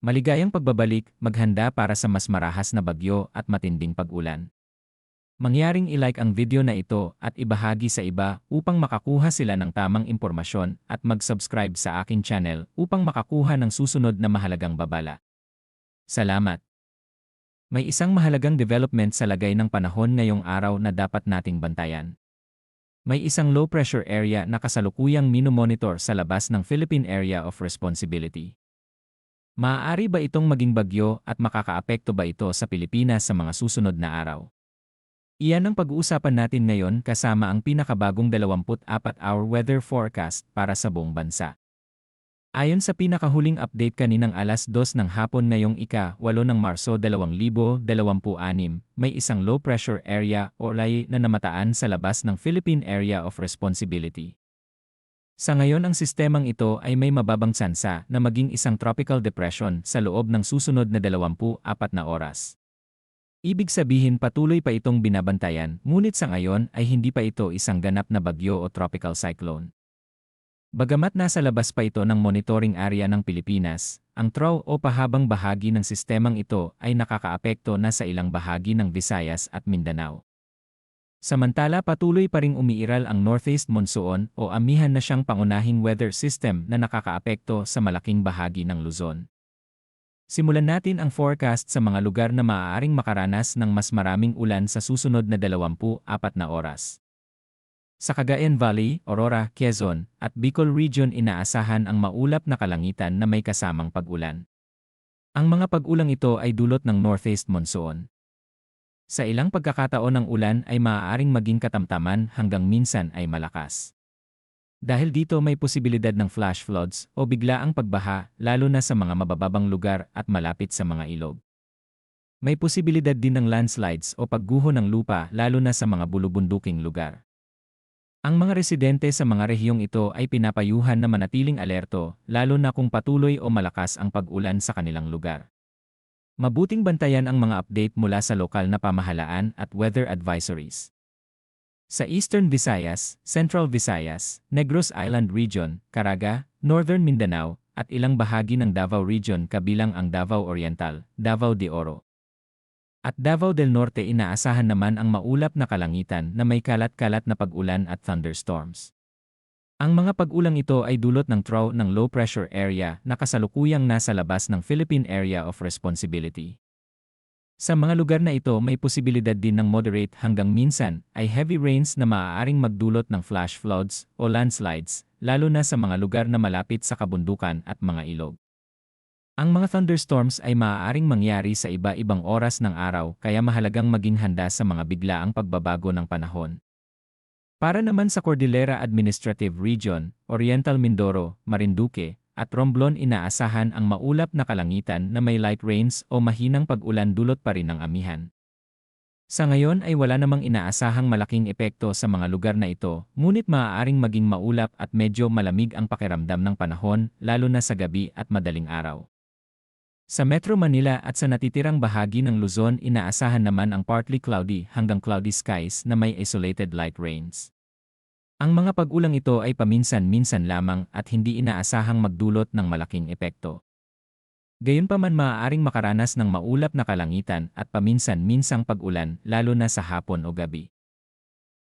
Maligayang pagbabalik, maghanda para sa mas marahas na bagyo at matinding pag-ulan. Mangyaring i-like ang video na ito at ibahagi sa iba upang makakuha sila ng tamang impormasyon at mag-subscribe sa aking channel upang makakuha ng susunod na mahalagang babala. Salamat! May isang mahalagang development sa lagay ng panahon ngayong araw na dapat nating bantayan. May isang low-pressure area na kasalukuyang minomonitor sa labas ng Philippine Area of Responsibility. Maaari ba itong maging bagyo at makakaapekto ba ito sa Pilipinas sa mga susunod na araw? Iyan ang pag-uusapan natin ngayon kasama ang pinakabagong 24-hour weather forecast para sa buong bansa. Ayon sa pinakahuling update kaninang alas 2 ng hapon ngayong ika-8 ng Marso 2026, may isang low-pressure area o LAI na namataan sa labas ng Philippine Area of Responsibility. Sa ngayon ang sistemang ito ay may mababang tsansa na maging isang tropical depression sa loob ng susunod na 24 na oras. Ibig sabihin patuloy pa itong binabantayan, ngunit sa ngayon ay hindi pa ito isang ganap na bagyo o tropical cyclone. Bagamat nasa labas pa ito ng monitoring area ng Pilipinas, ang TRO o pahabang bahagi ng sistemang ito ay nakakaapekto na sa ilang bahagi ng Visayas at Mindanao. Samantala patuloy pa ring umiiral ang northeast monsoon o amihan na siyang pangunahing weather system na nakakaapekto sa malaking bahagi ng Luzon. Simulan natin ang forecast sa mga lugar na maaaring makaranas ng mas maraming ulan sa susunod na 24 na oras. Sa Cagayan Valley, Aurora, Quezon, at Bicol Region inaasahan ang maulap na kalangitan na may kasamang pag-ulan. Ang mga pag-ulang ito ay dulot ng northeast monsoon. Sa ilang pagkakataon ng ulan ay maaaring maging katamtaman hanggang minsan ay malakas. Dahil dito may posibilidad ng flash floods o biglaang pagbaha lalo na sa mga mabababang lugar at malapit sa mga ilog. May posibilidad din ng landslides o pagguho ng lupa lalo na sa mga bulubunduking lugar. Ang mga residente sa mga rehiyong ito ay pinapayuhan na manatiling alerto lalo na kung patuloy o malakas ang pag-ulan sa kanilang lugar. Mabuting bantayan ang mga update mula sa lokal na pamahalaan at weather advisories. Sa Eastern Visayas, Central Visayas, Negros Island Region, Caraga, Northern Mindanao, at ilang bahagi ng Davao Region kabilang ang Davao Oriental, Davao de Oro, at Davao del Norte inaasahan naman ang maulap na kalangitan na may kalat-kalat na pag-ulan at thunderstorms. Ang mga pag-ulang ito ay dulot ng TRO ng low-pressure area na kasalukuyang nasa labas ng Philippine Area of Responsibility. Sa mga lugar na ito may posibilidad din ng moderate hanggang minsan ay heavy rains na maaaring magdulot ng flash floods o landslides, lalo na sa mga lugar na malapit sa kabundukan at mga ilog. Ang mga thunderstorms ay maaaring mangyari sa iba-ibang oras ng araw kaya mahalagang maging handa sa mga biglaang pagbabago ng panahon. Para naman sa Cordillera Administrative Region, Oriental Mindoro, Marinduque, at Romblon inaasahan ang maulap na kalangitan na may light rains o mahinang pag-ulan dulot pa rin ng amihan. Sa ngayon ay wala namang inaasahang malaking epekto sa mga lugar na ito, ngunit maaaring maging maulap at medyo malamig ang pakiramdam ng panahon lalo na sa gabi at madaling araw. Sa Metro Manila at sa natitirang bahagi ng Luzon inaasahan naman ang partly cloudy hanggang cloudy skies na may isolated light rains. Ang mga pag-ulang ito ay paminsan-minsan lamang at hindi inaasahang magdulot ng malaking epekto. Gayunpaman maaaring makaranas ng maulap na kalangitan at paminsan-minsang pag-ulan lalo na sa hapon o gabi.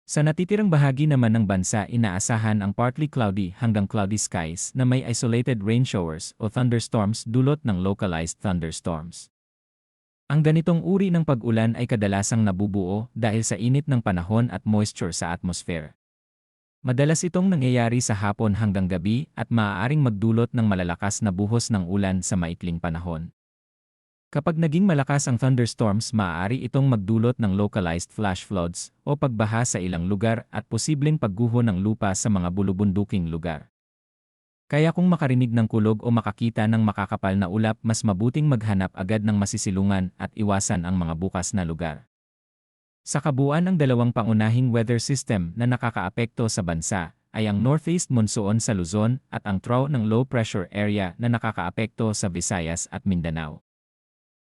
Sa natitirang bahagi naman ng bansa inaasahan ang partly cloudy hanggang cloudy skies na may isolated rain showers o thunderstorms dulot ng localized thunderstorms. Ang ganitong uri ng pag-ulan ay kadalasang nabubuo dahil sa init ng panahon at moisture sa atmosphere. Madalas itong nangyayari sa hapon hanggang gabi at maaaring magdulot ng malalakas na buhos ng ulan sa maikling panahon. Kapag naging malakas ang thunderstorms, maaari itong magdulot ng localized flash floods o pagbaha sa ilang lugar at posibleng pagguho ng lupa sa mga bulubunduking lugar. Kaya kung makarinig ng kulog o makakita ng makakapal na ulap, mas mabuting maghanap agad ng masisilungan at iwasan ang mga bukas na lugar. Sa kabuuan ang dalawang pangunahing weather system na nakakaapekto sa bansa ay ang northeast monsoon sa Luzon at ang TRO ng low pressure area na nakakaapekto sa Visayas at Mindanao.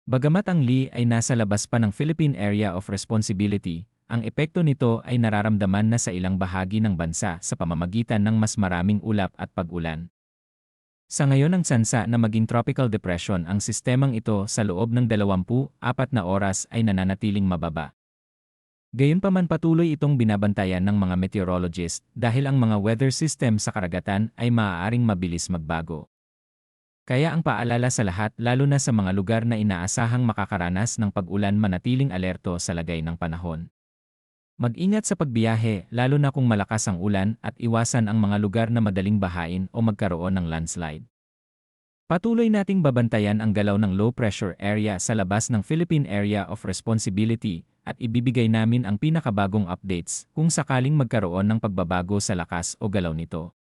Bagamat ang LI ay nasa labas pa ng Philippine Area of Responsibility, ang epekto nito ay nararamdaman na sa ilang bahagi ng bansa sa pamamagitan ng mas maraming ulap at pag-ulan. Sa ngayon ang tsansa na maging tropical depression ang sistemang ito sa loob ng 24 na oras ay nananatiling mababa. Gayunpaman patuloy itong binabantayan ng mga meteorologist dahil ang mga weather system sa karagatan ay maaaring mabilis magbago. Kaya ang paalala sa lahat lalo na sa mga lugar na inaasahang makakaranas ng pag-ulan manatiling alerto sa lagay ng panahon. Mag-ingat sa pagbiyahe lalo na kung malakas ang ulan at iwasan ang mga lugar na madaling bahain o magkaroon ng landslide. Patuloy nating babantayan ang galaw ng low pressure area sa labas ng Philippine Area of Responsibility at ibibigay namin ang pinakabagong updates kung sakaling magkaroon ng pagbabago sa lakas o galaw nito.